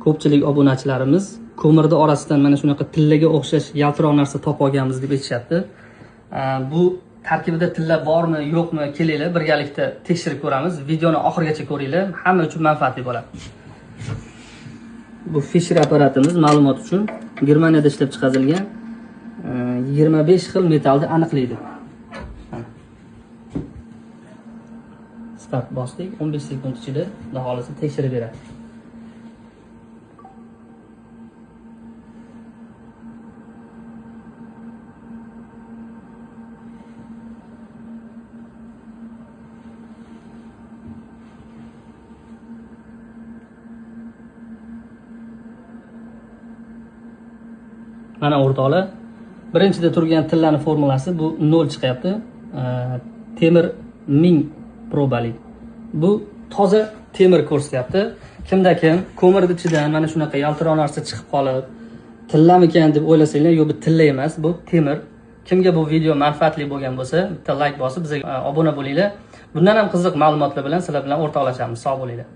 ko'pchilik obunachilarimiz ko'mirni orasidan mana shunaqa tillaga o'xshash yaltiroq narsa topib olganmiz deb aytishyapti. Bu tarkibida tilla bormi, yo'qmi, kelinglar birgalikda tekshirib ko'ramiz. Videoni oxirigacha ko'ringlar, hamma uchun manfaatli bo'ladi. Bu Fisher apparatimiz ma'lumot uchun Germaniyada ishlab chiqarilgan 25 xil metalni aniqlaydi. Start bosdik, 15 sekund ichida xudo xolisa tekshirib beradi. Mana o'rtoqlar, birinchida turgan tillani formulasi bu 0 chiqyapti. Temir 1000 probali. Bu toza temir ko'rsatyapti. Kimda-kim ko'mirni ichidan mana shunaqa yaltiroq narsa chiqib qolib, tillamikan deb o'ylasanglar, yo'q, bu tilla emas, bu temir. Kimga bu video manfaatli bo'lgan bo'lsa, bitta like bosib bizga obuna bo'linglar. Bundan ham qiziq ma'lumotlar bilan sizlar bilan o'rtoqlashamiz. Sog' bo'linglar.